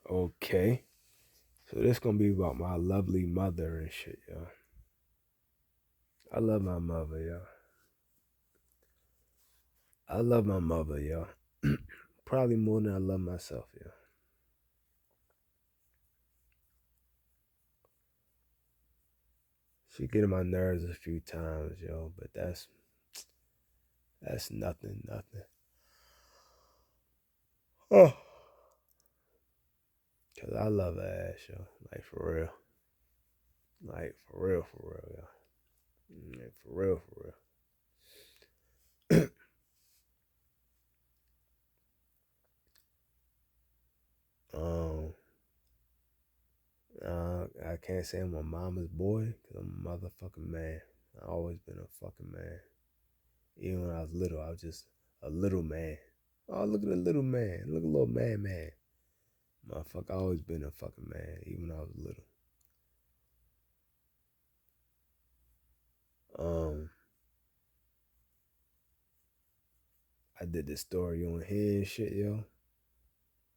Okay. So this gonna be about my lovely mother and shit, yo. I love my mother, yo. I love my mother, yo. Probably more than I love myself, yo. She get on my nerves a few times, yo, but that's nothing, nothing. Oh, cause I love her ass, yo. Like for real. Like for real, yo. Like for real. um, I can't say I'm a mama's boy, cause I'm a motherfucking man. I always been a fucking man. Even when I was little, I was just a little man. Oh, look at the little man. Look at little man. Motherfucker, I always been a fucking man, even when I was little. Um, I did this story on here and shit, yo,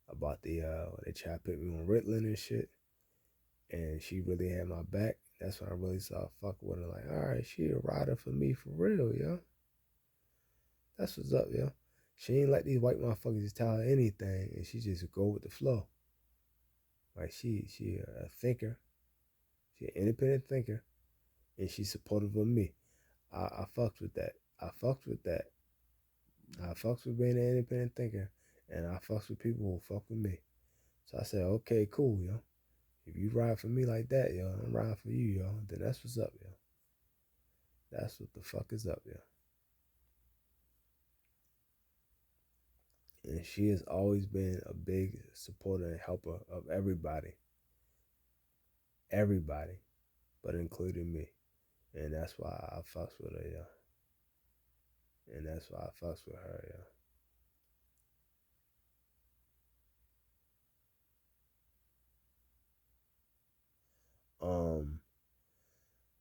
about when they tried to put me on Ritalin and shit, and she really had my back. That's when I really started fucking with her. Like, all right, she a rider for me for real, yo. That's what's up, yo. She ain't like these white motherfuckers just tell her anything, and she just go with the flow. Like she a thinker, she an independent thinker, and she's supportive of me. I fucks with that. I fucks with that. I fucks with being an independent thinker, and I fucks with people who fuck with me. So I said, okay, cool, yo. If you ride for me like that, yo, I'm riding for you, yo. Then that's what's up, yo. That's what the fuck is up, yo. And she has always been a big supporter and helper of everybody, but including me. And that's why I fucks with her, yo. And that's why I fucks with her, yo.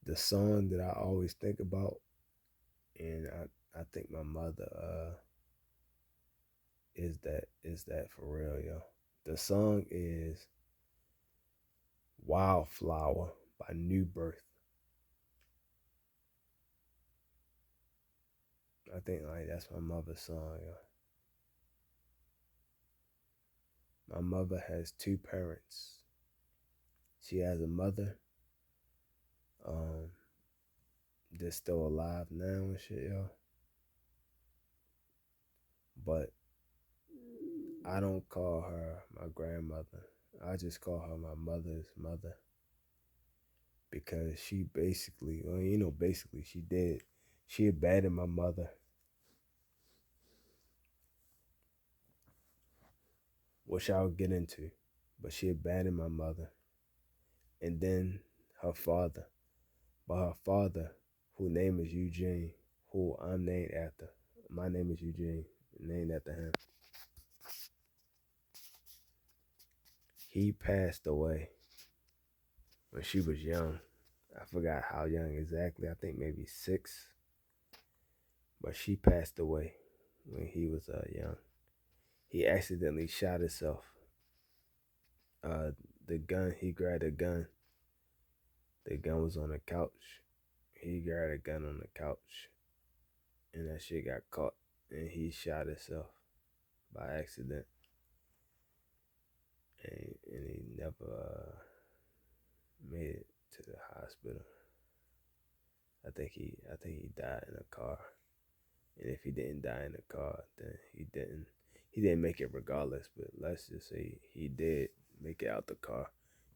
The song that I always think about, and I think my mother is that for real, yo. The song is Wildflower by New Birth. I think like that's my mother's song, yo. My mother has two parents. She has a mother, um, that's still alive now and shit, yo. But I don't call her my grandmother. I just call her my mother's mother because she basically, well, basically she did. She abandoned my mother, which I'll get into, but she abandoned my mother, and then her father. But her father, whose name is Eugene, who I'm named after. My name is Eugene, named after him. He passed away when she was young. I forgot how young exactly. I think maybe 6. But she passed away when he was young. He accidentally shot himself. Uh, the gun, he grabbed a gun. The gun was on the couch. He grabbed a gun on the couch, and that shit got caught, and he shot himself by accident. And he never made it to the hospital. I think he died in a car. And if he didn't die in the car, then he didn't make it regardless. But let's just say he did make it out the car.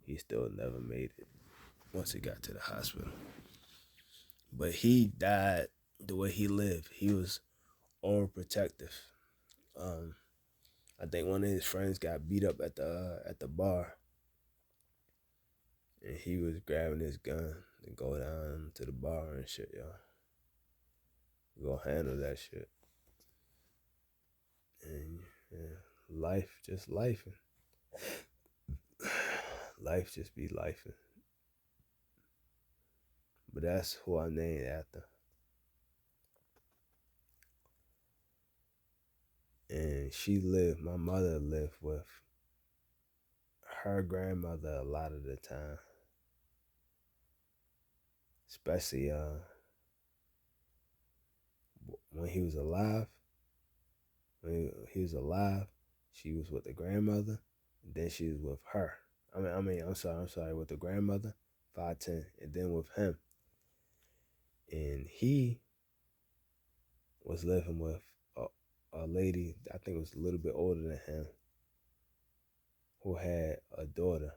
He still never made it once he got to the hospital. But he died the way he lived. He was overprotective. Um, I think one of his friends got beat up at the bar, and he was grabbing his gun to go down to the bar and shit, y'all. Go handle that shit. And yeah, life just life. Life just be life. But that's who I named after. And my mother lived with her grandmother a lot of the time, especially when he was alive. When he was alive, she was with the grandmother, and then she was with her. I'm sorry, with the grandmother, 5'10", and then with him. And he was living with a lady, I think it was a little bit older than him, who had a daughter.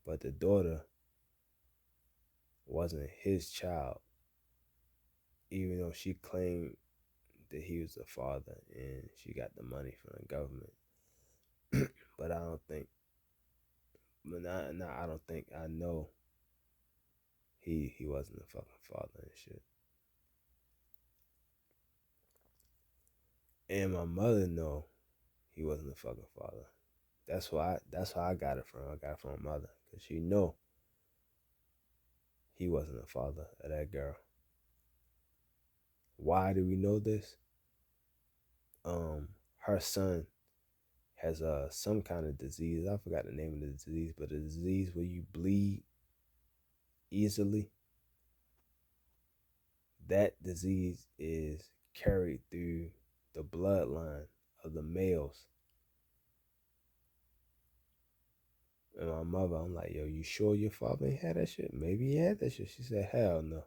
But the daughter wasn't his child, even though she claimed that he was the father and she got the money from the government. But I don't think, I don't think I know he wasn't the fucking father and shit. And my mother know he wasn't the fucking father. That's how I got it from. I got it from my mother, because she know he wasn't the father of that girl. Why do we know this? Her son has some kind of disease. I forgot the name of the disease, but a disease where you bleed easily. That disease is carried through the bloodline of the males. And my mother, I'm like, yo, you sure your father ain't had that shit? Maybe he had that shit. She said, hell no.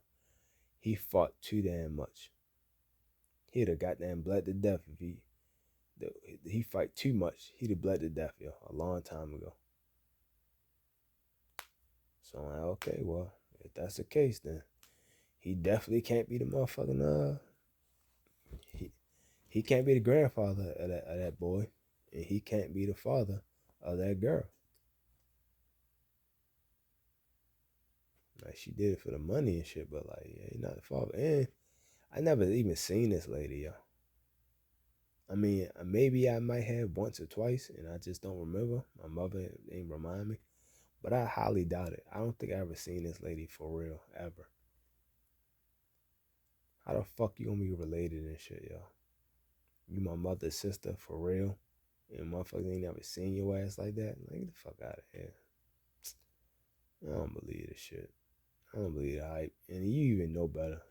He fought too damn much. He'd have goddamn bled to death if he fight too much. He'd have bled to death, yo, a long time ago. So I'm like, okay, well, if that's the case, then he definitely can't be the motherfucking he can't be the grandfather of that boy, and he can't be the father of that girl. Like, she did it for the money and shit, but like, yeah, he's not the father. And I never even seen this lady, yo. I mean, maybe I might have once or twice, and I just don't remember. My mother ain't remind me, but I highly doubt it. I don't think I ever seen this lady for real, ever. How the fuck you gonna be related and shit, yo? You my mother's sister for real, and motherfuckers ain't never seen your ass like that? Like, get the fuck out of here. I don't believe this shit. I don't believe the hype. And you even know better.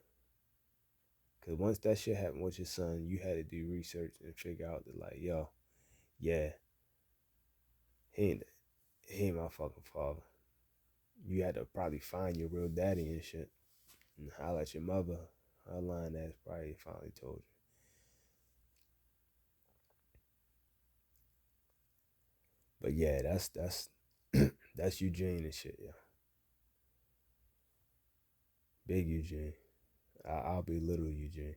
Because once that shit happened with your son, you had to do research and figure out that, like, yo, yeah, he ain't my fucking father. You had to probably find your real daddy and shit. And holler at your mother. Her lying ass probably finally told you. But yeah, that's that's Eugene and shit, yeah. Big Eugene. I'll be little Eugene.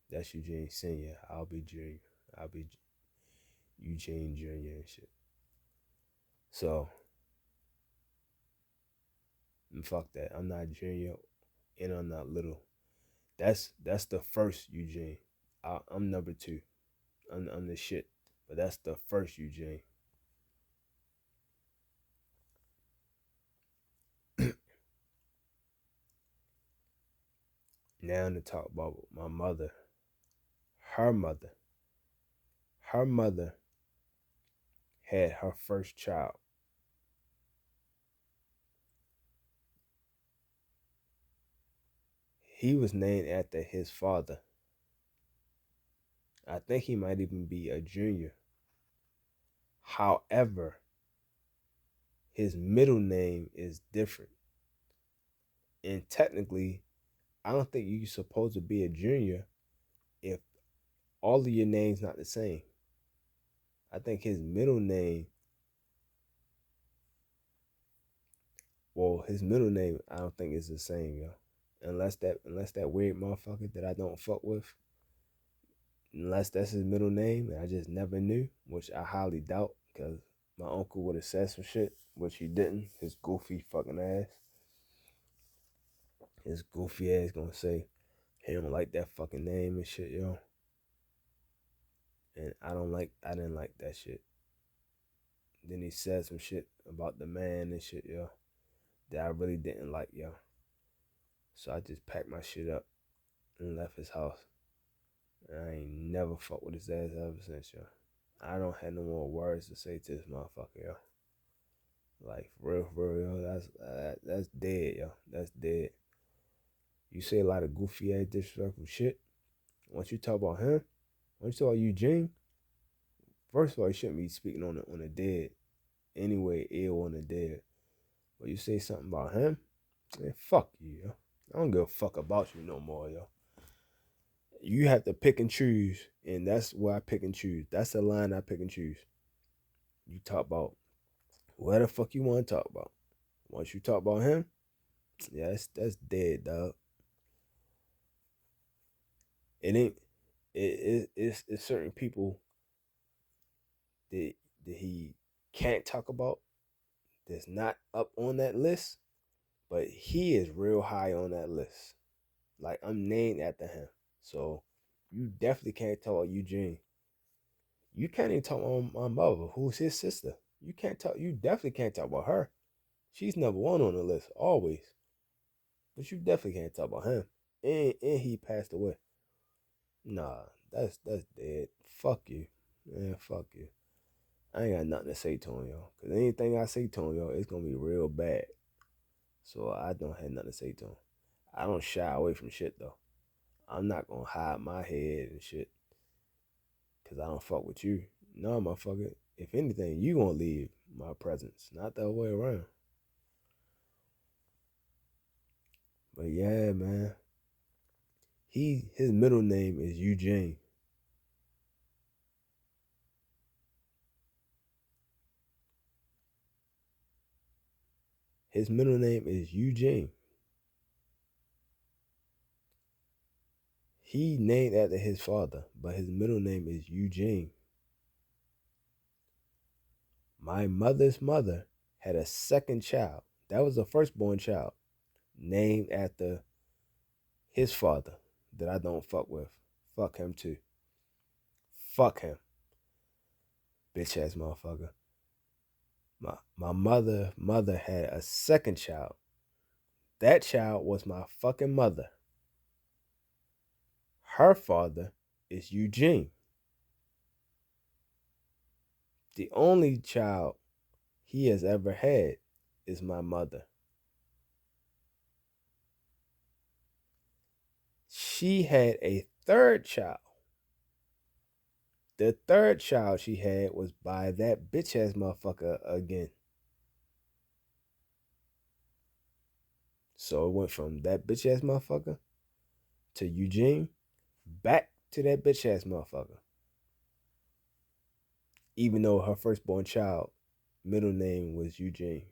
That's Eugene Senior. I'll be Junior. I'll be Eugene Junior and shit. So, fuck that. I'm not Junior, and I'm not little. That's the first Eugene. I'm number two. I'm the shit. But that's the first Eugene. Now to talk about my mother. Her mother. Her mother had her first child. He was named after his father. I think he might even be a junior. However, his middle name is different. And technically, I don't think you're supposed to be a junior if all of your names not the same. I think his middle name, his middle name I don't think is the same, yo. Unless that weird motherfucker that I don't fuck with, unless that's his middle name and I just never knew, which I highly doubt, because my uncle would have said some shit, which he didn't. His goofy fucking ass. His goofy ass gonna say he don't like that fucking name and shit, yo. And I didn't like that shit. Then he said some shit about the man and shit, yo, that I really didn't like, yo. So I just packed my shit up and left his house. And I ain't never fucked with his ass ever since, yo. I don't have no more words to say to this motherfucker, yo. Like for real, yo. That's dead, yo. That's dead. You say a lot of goofy ass disrespectful shit. Once you talk about him, once you talk about Eugene, first of all, you shouldn't be speaking on the dead. Anyway, ill on the dead. But you say something about him, man, fuck you, yo. I don't give a fuck about you no more, yo. You have to pick and choose, and that's where I pick and choose. That's the line I pick and choose. You talk about what the fuck you want to talk about. Once you talk about him, yeah, that's dead, dog. It ain't. It's certain people that that he can't talk about. That's not up on that list, but he is real high on that list. Like I'm named after him, so you definitely can't talk about Eugene. You can't even talk about my mother, who's his sister. You can't talk. You definitely can't talk about her. She's number one on the list always. But you definitely can't talk about him. And he passed away. Nah, that's dead. Fuck you. Man, fuck you. I ain't got nothing to say to him, yo. Cause anything I say to him, yo, it's gonna be real bad. So I don't have nothing to say to him. I don't shy away from shit though. I'm not gonna hide my head and shit. Cause I don't fuck with you. No, motherfucker. If anything, you gonna leave my presence, not the other way around. But yeah, man. His middle name is Eugene. His middle name is Eugene. He named after his father, but his middle name is Eugene. My mother's mother had a second child. That was the firstborn child, named after his father that I don't fuck with. Fuck him too. Fuck him. Bitch ass motherfucker. My mother had a second child. That child was my fucking mother. Her father is Eugene. The only child he has ever had is my mother. She had a third child. The third child she had was by that bitch ass motherfucker again. So it went from that bitch ass motherfucker to Eugene back to that bitch ass motherfucker. Even though her firstborn child middle name was Eugene.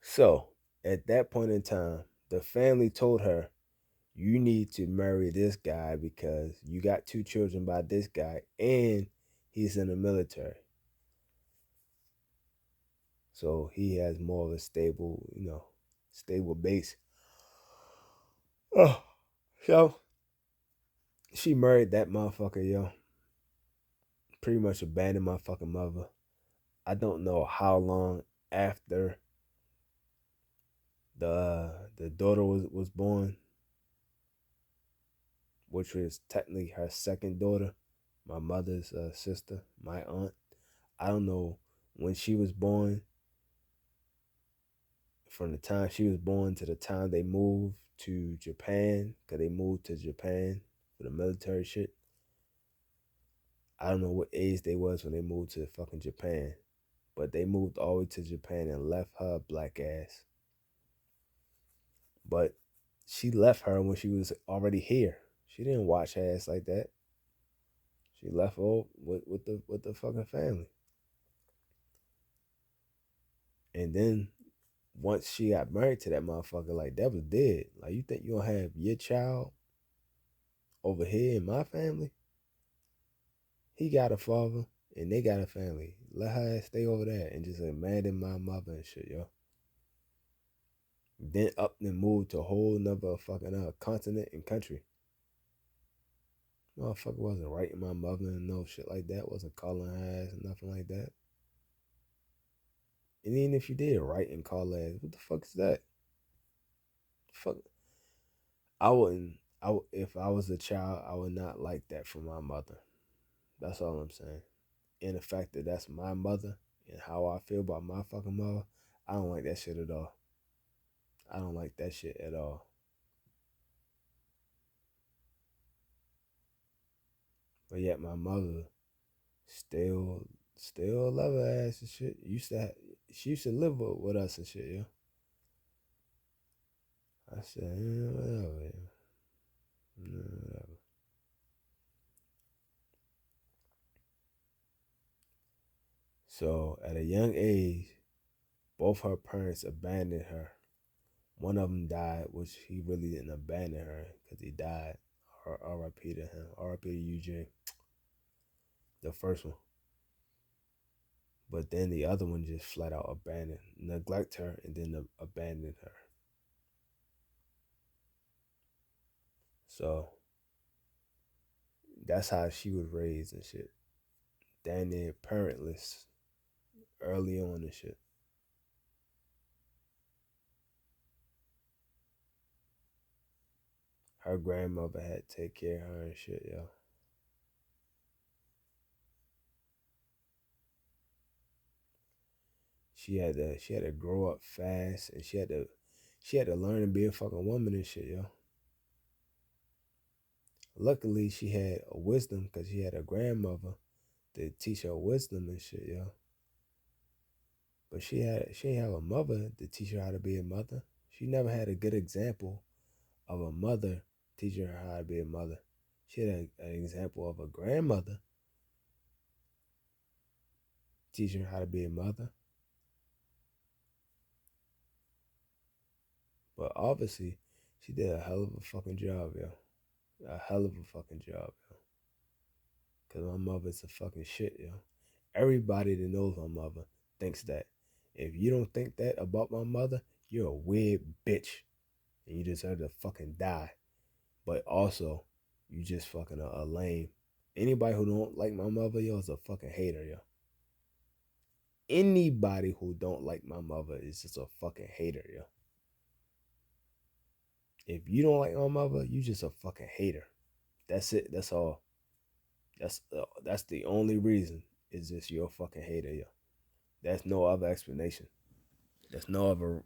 So at that point in time, the family told her, you need to marry this guy because you got two children by this guy and he's in the military. So he has more of a stable, stable base. Oh, so she married that motherfucker, yo. Pretty much abandoned my fucking mother. I don't know how long after the daughter was born, which was technically her second daughter, my mother's sister, my aunt. I don't know when she was born, from the time she was born to the time they moved to Japan, because they moved to Japan for the military shit. I don't know what age they was when they moved to fucking Japan, but they moved all the way to Japan and left her black ass. But she left her when she was already here. She didn't watch her ass like that. She left her with the fucking family. And then once she got married to that motherfucker, like that was dead. Like you think you gonna have your child over here in my family? He got a father and they got a family. Let her ass stay over there and just abandon my mother and shit, yo. Then up and moved to a whole nother fucking continent and country. Motherfucker wasn't writing my mother and no shit like that. Wasn't calling her ass and nothing like that. And even if you did write and call her ass, what the fuck is that? Fuck. I wouldn't. if I was a child, I would not like that from my mother. That's all I'm saying. And the fact that that's my mother and how I feel about my fucking mother, I don't like that shit at all. I don't like that shit at all. But yet my mother still love her ass and shit. She used to live with us and shit, yo. I said, whatever, yo. Whatever. So at a young age, both her parents abandoned her. One of them died, which he really didn't abandon her because he died. R.I.P. to him. R.I.P. to Eugene. The first one. But then the other one just flat out abandoned, neglect her, and then abandoned her. So that's how she was raised and shit. Damn near parentless early on and shit. Her grandmother had to take care of her and shit, yo. She had to grow up fast, and she had to learn to be a fucking woman and shit, yo. Luckily, she had a wisdom because she had a grandmother to teach her wisdom and shit, yo. But she ain't have a mother to teach her how to be a mother. She never had a good example of a mother teaching her how to be a mother. She had an example of a grandmother teaching her how to be a mother. But obviously, she did a hell of a fucking job, yo. A hell of a fucking job, yo. Because my mother's a fucking shit, yo. Everybody that knows my mother thinks that. If you don't think that about my mother, you're a weird bitch. And you deserve to fucking die. But also, you just fucking a lame. Anybody who don't like my mother, yo, is a fucking hater, yo. Anybody who don't like my mother is just a fucking hater, yo. If you don't like my mother, you just a fucking hater. That's it. That's all. That's the only reason. Is just you're a fucking hater, yo. There's no other explanation. There's no other.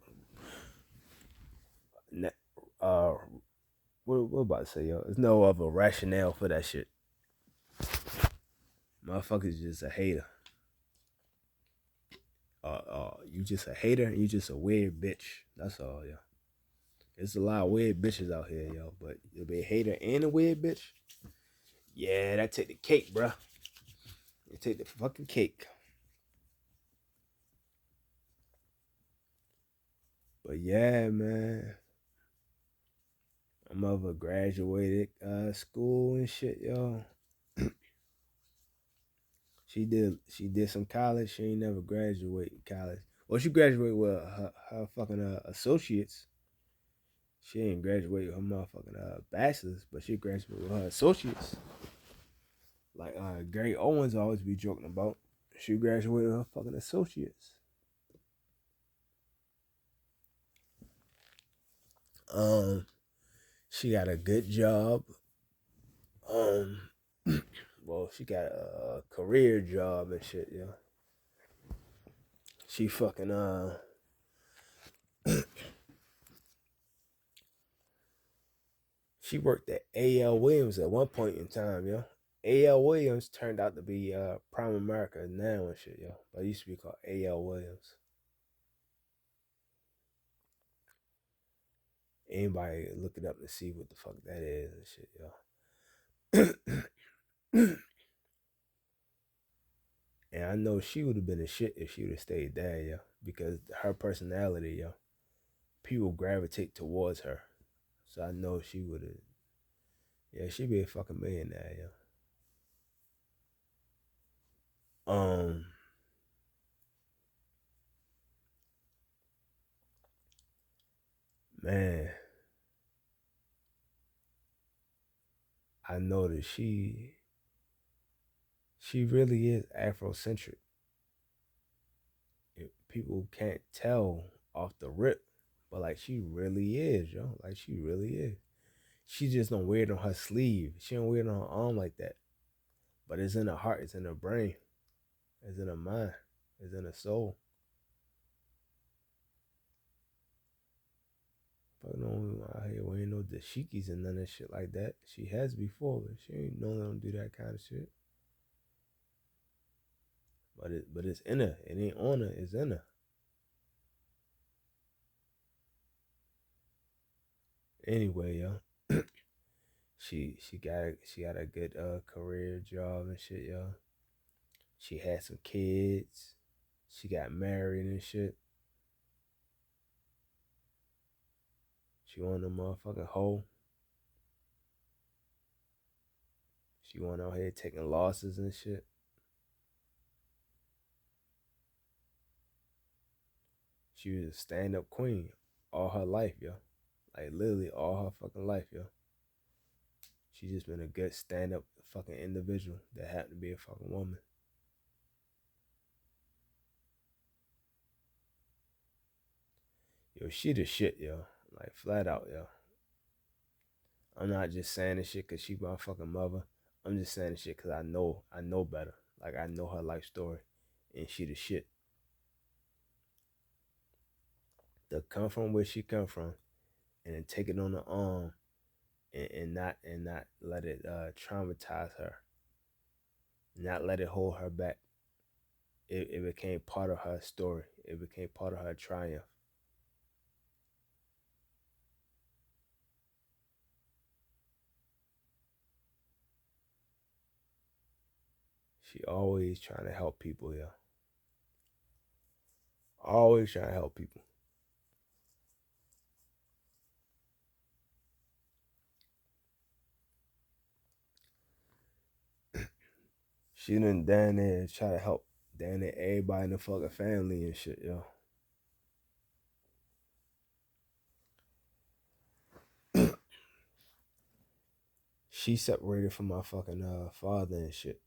Uh, what about to say, yo? There's no other rationale for that shit. Motherfucker's just a hater. You just a hater and you just a weird bitch. That's all, yo. There's a lot of weird bitches out here, yo. But you'll be a hater and a weird bitch. Yeah, that take the cake, bruh. You take the fucking cake. But yeah, man. My mother graduated school and shit, yo. She did some college. She ain't never graduated college. Well, she graduated with her fucking associates. She ain't graduated with her motherfucking bachelor's, but she graduated with her associates. Like Gary Owens always be joking about. She graduated with her fucking associates. She got a good job. Um, well, she got a career job and shit, yo. She fucking she worked at A.L. Williams at one point in time, yo. A.L. Williams turned out to be Prime America now and shit, yo. But it used to be called A.L. Williams. Anybody look it up and see what the fuck that is and shit, yo. And I know she would have been a shit if she would have stayed there, yo. Because her personality, yo. People gravitate towards her. So I know she would have. Yeah, she'd be a fucking millionaire, yo. Um, man, I know that she really is Afrocentric. People can't tell off the rip, but like she really is, yo. Like she really is. She just don't wear it on her sleeve. She don't wear it on her arm like that. But it's in her heart. It's in her brain. It's in her mind. It's in her soul. Fucking on out here wearing no dashikis and none of shit like that. She has before, but she ain't known don't do that kind of shit. But it's in her. It ain't on her. It's in her. Anyway, yo, she got a good career job and shit, yo. She had some kids. She got married and shit. She want a motherfucking hoe. She went out here taking losses and shit. She was a stand-up queen all her life, yo. Like literally all her fucking life, yo. She just been a good stand-up fucking individual that happened to be a fucking woman. Yo, she the shit, yo. Like flat out, yo. I'm not just saying this shit cause she my fucking mother. I'm just saying this shit cause I know better. Like I know her life story, and she the shit. To come from where she come from, and then take it on the arm, and not let it traumatize her, not let it hold her back. It became part of her story. It became part of her triumph. She always trying to help people, yo. Always trying to help people. She done down there try to help down there everybody in the fucking family and shit, yo. She separated from my fucking father and shit.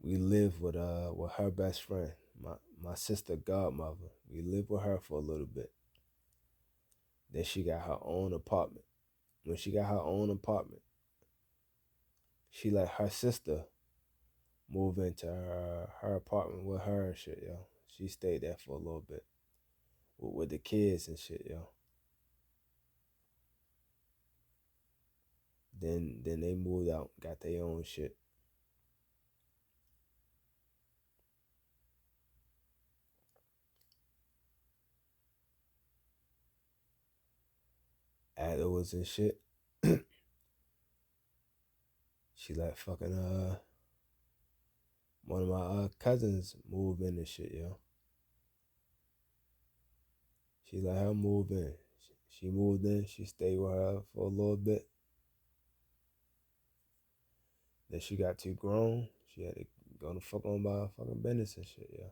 We lived with her best friend, my sister godmother. We lived with her for a little bit. Then she got her own apartment. When she got her own apartment, she let her sister move into her apartment with her and shit, yo. She stayed there for a little bit with the kids and shit, yo. Then they moved out, got their own shit. Afterwards and shit, she let fucking one of my cousins move in and shit, yo. She let her move in. She moved in. She stayed with her for a little bit. Then she got too grown. She had to go to fuck on by her fucking business and shit, yo.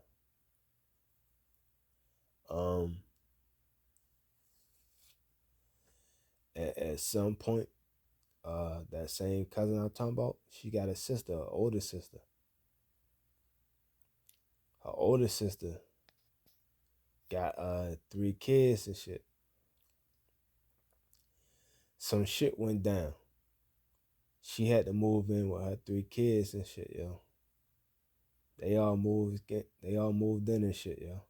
At some point, that same cousin I'm talking about, she got a sister, an older sister. Her older sister got 3 kids and shit. Some shit went down. She had to move in with her 3 kids and shit, yo. They all moved in and shit, yo.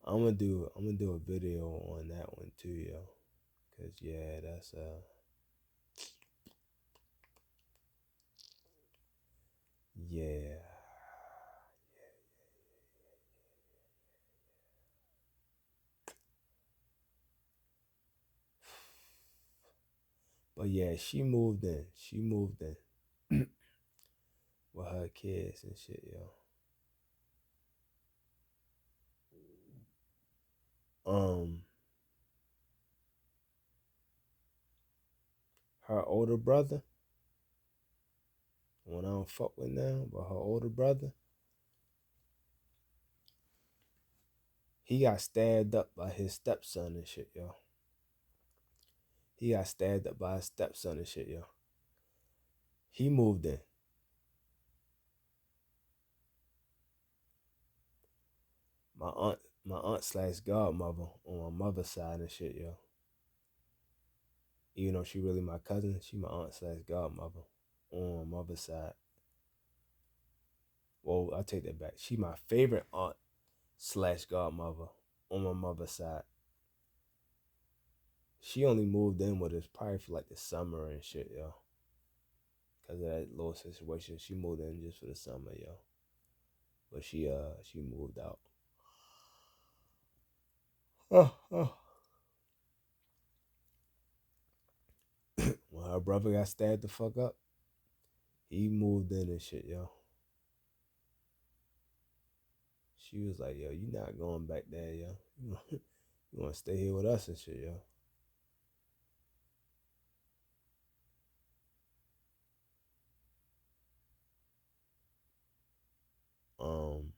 I'm gonna do a video on that one too, yo. Cause yeah, that's yeah. But yeah, she moved in. She moved in with her kids and shit, yo. Her older brother, one I don't fuck with now, but her older brother, he got stabbed up by his stepson and shit, yo. He got stabbed up by his stepson and shit, yo. He moved in. My aunt slash godmother on my mother's side and shit, yo. Even though she really my cousin, she my aunt slash godmother on mother's side. Well, I take that back. She my favorite aunt slash godmother on my mother's side. She only moved in with us probably for like the summer and shit, yo. Cause of that little situation, she moved in just for the summer, yo. But she moved out. When her brother got stabbed the fuck up, he moved in and shit, yo. She was like, yo, you not going back there, yo. You want to stay here with us and shit, yo. Um,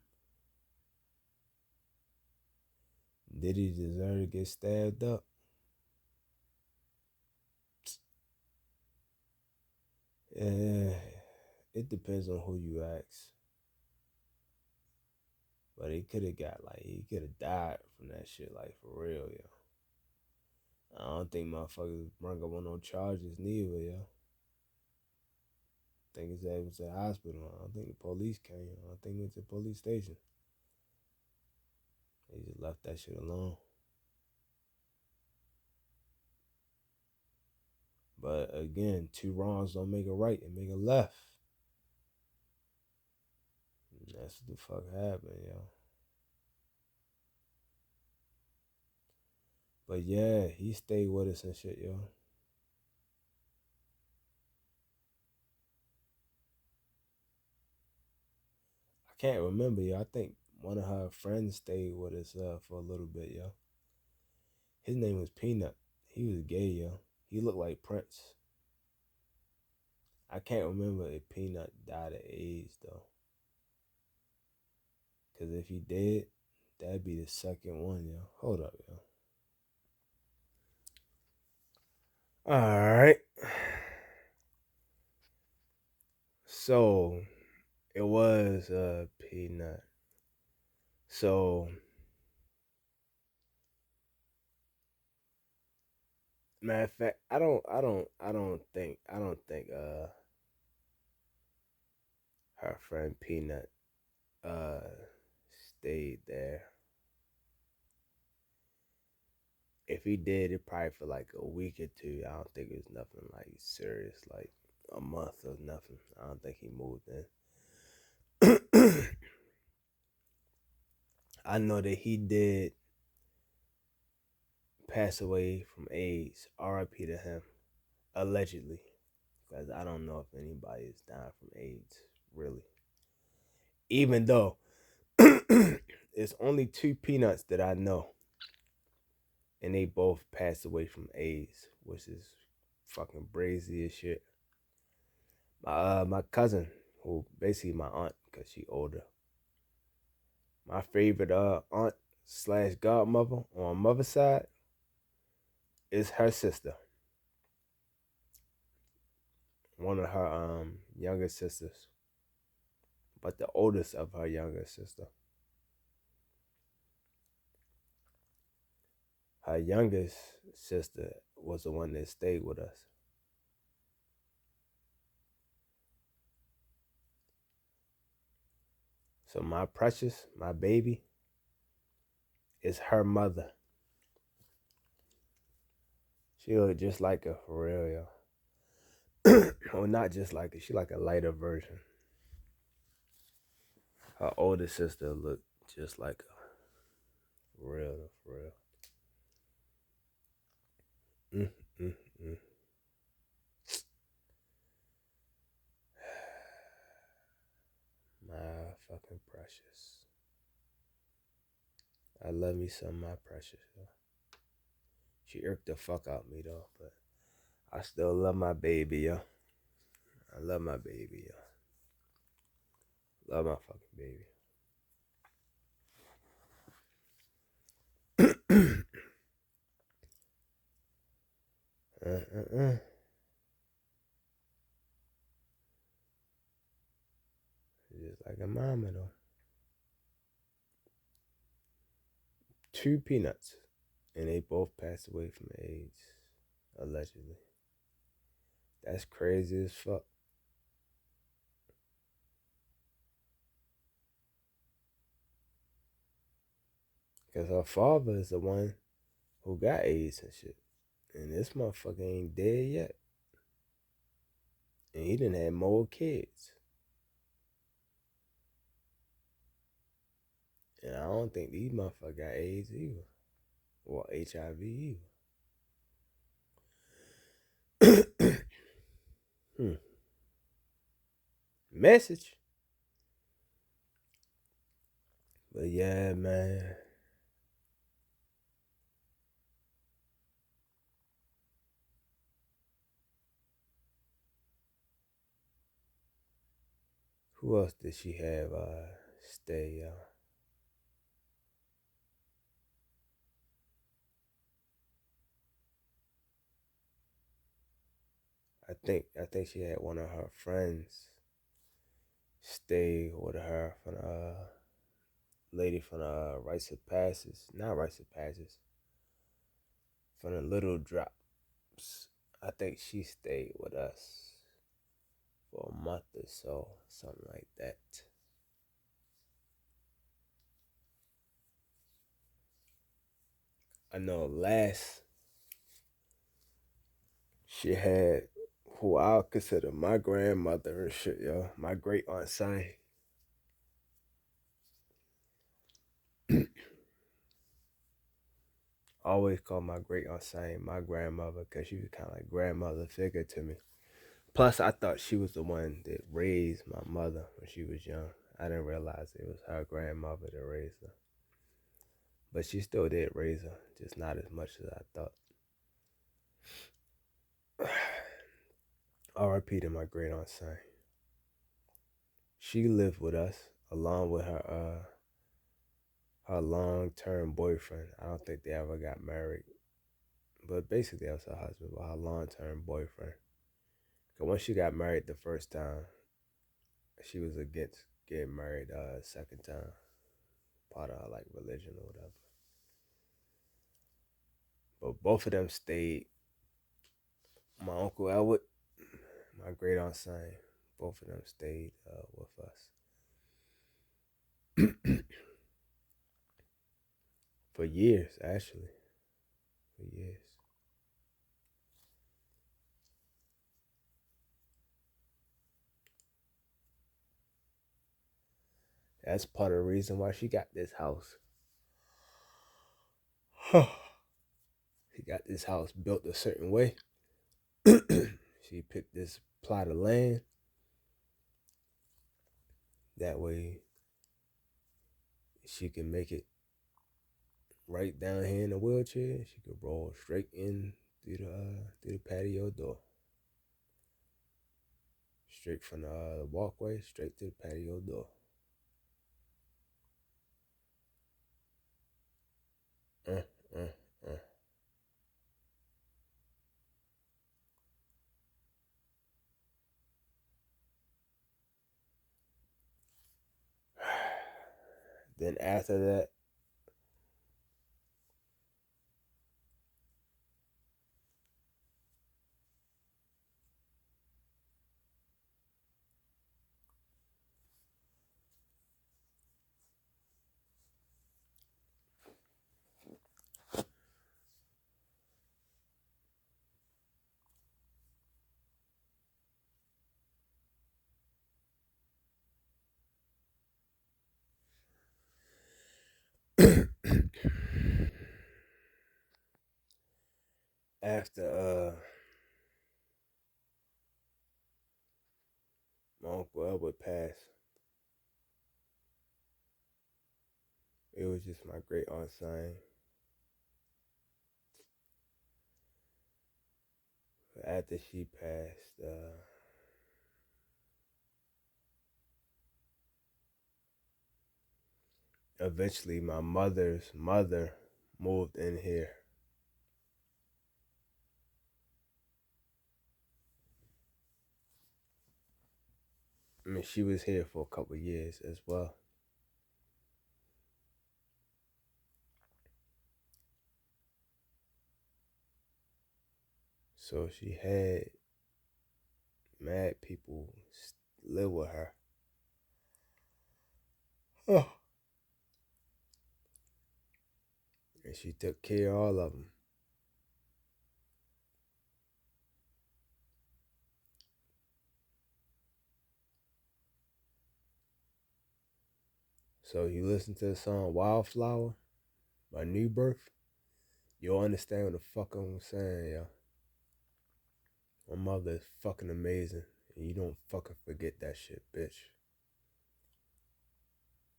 did he deserve to get stabbed up? Yeah, it depends on who you ask. But he could have got like he could have died from that shit, like for real, yo. I don't think motherfuckers bring up on no charges neither, yo. I think his ass was at the hospital. I don't think the police came. I don't think he went to the police station. They just left that shit alone. But again, two wrongs don't make a right and make a left. And that's what the fuck happened, yo. But yeah, he stayed with us and shit, yo. I can't remember, yo. I think one of her friends stayed with us for a little bit, yo. His name was Peanut. He was gay, yo. He looked like Prince. I can't remember if Peanut died of AIDS, though. Because if he did, that'd be the second one, yo. Hold up, yo. All right. So, it was Peanut. So, matter of fact, I don't think her friend Peanut uh stayed there. If he did, it probably for like a week or two. I don't think it was nothing like serious, like a month or nothing. I don't think he moved in. I know that he did pass away from AIDS. R.I.P. to him, allegedly, because I don't know if anybody is dying from AIDS, really. Even though it's only two Peanuts that I know, and they both passed away from AIDS, which is fucking brazy as shit. My cousin, who basically my aunt, cause she older. My favorite aunt slash godmother on mother's side is her sister. One of her younger sisters, but the oldest of her younger sister. Her youngest sister was the one that stayed with us. So my precious, my baby, is her mother. She look just like her for real, yo. Well, not just like her. She like a lighter version. Her older sister looked just like her. For real, for real. Mm, mm, mm. My fucking precious. I love me some my precious, yo. She irked the fuck out of me though, but I still love my baby, yo. I love my baby, yo. Love my fucking baby. Just like a mama though. Two Peanuts, and they both passed away from AIDS, allegedly. That's crazy as fuck. Because her father is the one who got AIDS and shit. And this motherfucker ain't dead yet. And he didn't have more kids. And I don't think these motherfuckers got AIDS either. Or HIV either. Message. But yeah, man. Who else did she have stay? I think she had one of her friends stay with her from lady from Rites of Passes, not Rites of Passes, from the Little Drops. I think she stayed with us for a month or so, something like that. I know last she had who I'll consider my grandmother and shit, yo. My great aunt Sai. I always call my great aunt Sai my grandmother because she was kind of like grandmother figure to me. Plus, I thought she was the one that raised my mother when she was young. I didn't realize it was her grandmother that raised her. But she still did raise her, just not as much as I thought. R.I.P. to my great aunt Sai. She lived with us along with her long term boyfriend. I don't think they ever got married, but basically that was her husband, but her long term boyfriend. Cause when she got married the first time, she was against getting married second time, part of her like religion or whatever. But both of them stayed. My uncle Elwood, my great aunt Sam, both of them stayed with us for years, actually, for years. That's part of the reason why she got this house. She got this house built a certain way. She picked this plot of land. That way, she can make it right down here in a wheelchair. She could roll straight in through the patio door, straight from the walkway, straight to the patio door. Uh, uh, uh. Then after that, after my uncle Elwood passed, it was just my great aunt saying. After she passed, eventually my mother's mother moved in here. I mean, she was here for a couple of years as well. So she had mad people live with her. Oh. And she took care of all of them. So you listen to the song Wildflower by New Birth, you'll understand what the fuck I'm saying, yo. My mother is fucking amazing. And you don't fucking forget that shit, bitch.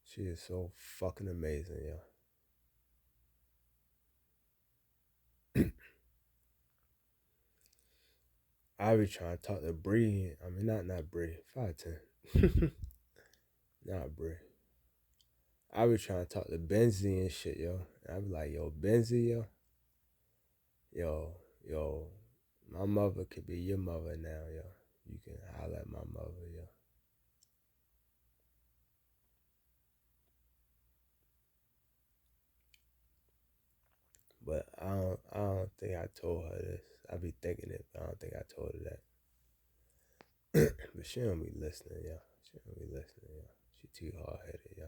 She is so fucking amazing, yo. I be trying to talk to Bree. I mean, not Bree. 5'10". Not Bree. I be trying to talk to Benzie and shit, yo. And I be like, yo, Benzie, yo. Yo, my mother could be your mother now, yo. You can holler at my mother, yo. But I don't think I told her this. I be thinking it, but I don't think I told her that. But she don't be listening, yo. She don't be listening, yo. She too hard headed, yo.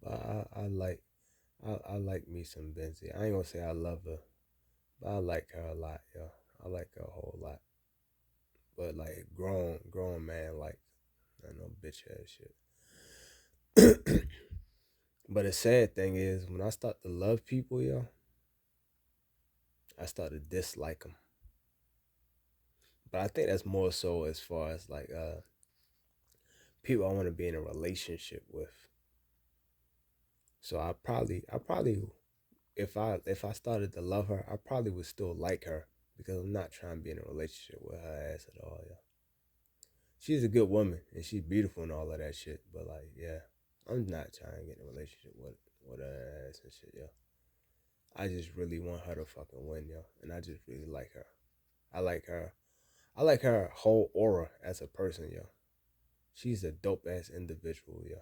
But I like me some Benzie. I ain't gonna say I love her, but I like her a lot, yo. I like her a whole lot. But like grown man like, I know bitch ass shit. But the sad thing is, when I start to love people, yo, I start to dislike them. But I think that's more so as far as like people I want to be in a relationship with. So I probably if I started to love her, I probably would still like her because I'm not trying to be in a relationship with her ass at all, yo. She's a good woman and she's beautiful and all of that shit, but like, yeah, I'm not trying to get in a relationship with her ass and shit, yo. I just really want her to fucking win, yo, and I just really like her. I like her. I like her whole aura as a person, yo. She's a dope ass individual, yo.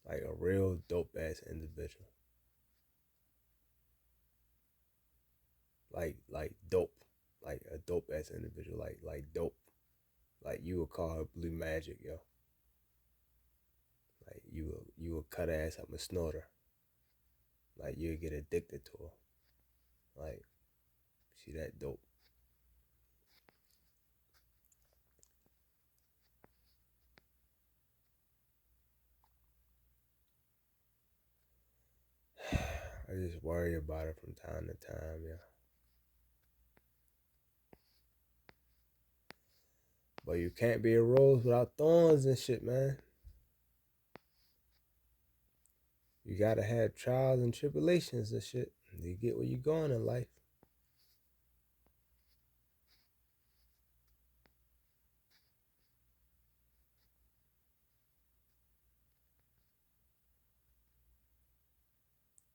Like a real dope ass individual. Like dope. Like a dope ass individual. Like dope. Like you would call her blue magic, yo. Like you would cut her ass up and snort her. Like you would get addicted to her. Like she that dope. I just worry about her from time to time, yo. But you can't be a rose without thorns and shit, man. You gotta have trials and tribulations and shit to get where you going in life.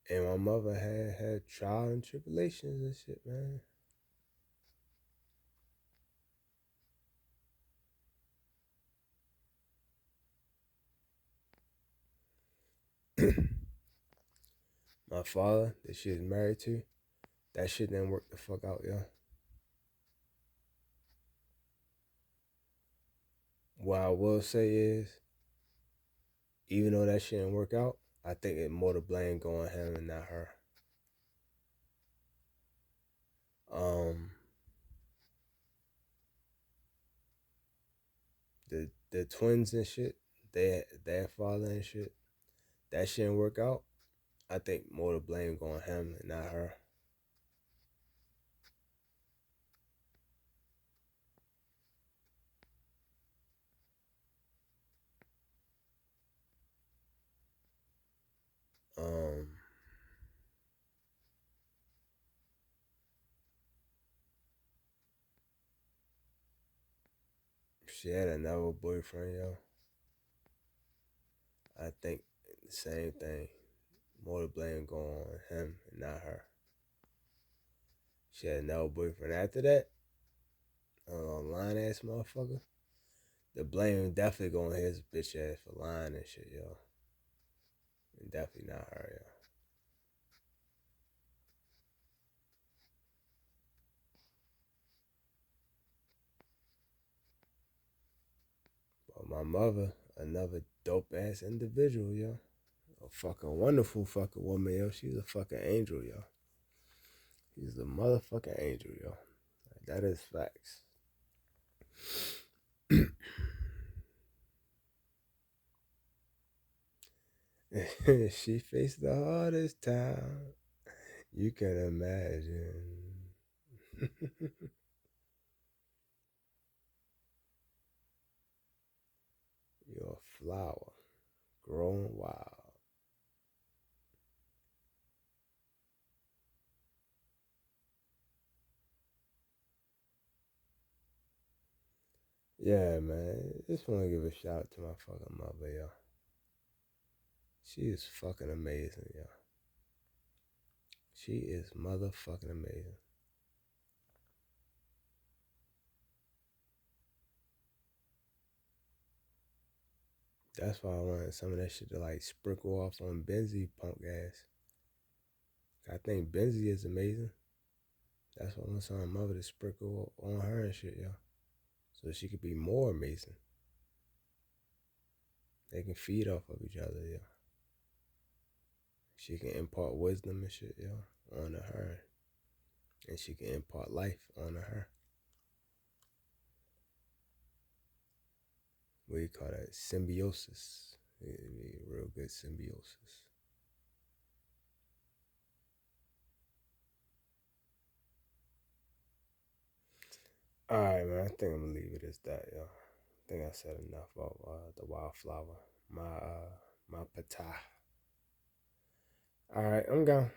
And my mother had trials and tribulations and shit, man. My father, that she was married to, that shit didn't work the fuck out, yo. What I will say is, even though that shit didn't work out, I think it more to blame going him and not her. Um, the twins and shit, their father and shit, that shit didn't work out. I think more to blame going him and not her. Um, she had another boyfriend, yo. I think the same thing. More to blame going on him and not her. She had another boyfriend after that. Lying ass motherfucker. The blame definitely going his bitch ass for lying and shit, yo. And definitely not her, yo. mother, another dope ass individual, yo. A fucking wonderful fucking woman, yo. She's a fucking angel, yo. She's a motherfucking angel, yo. That is facts. She faced the hardest time you can imagine. You're a flower growing wild. Yeah, man. Just want to give a shout out to my fucking mother, yo. She is fucking amazing, yo. She is motherfucking amazing. That's why I wanted some of that shit to like sprinkle off on Benzie punk ass. I think Benzie is amazing. That's why I want some of my mother to sprinkle on her and shit, yo. So she could be more amazing. They can feed off of each other, yo. She can impart wisdom and shit, yo, onto her. And she can impart life onto her. What do you call that? Symbiosis. It'd be a real good symbiosis. Alright, man. I think I'm gonna leave it as that, yo. I think I said enough about the wildflower. My PTAH. Alright, I'm gone.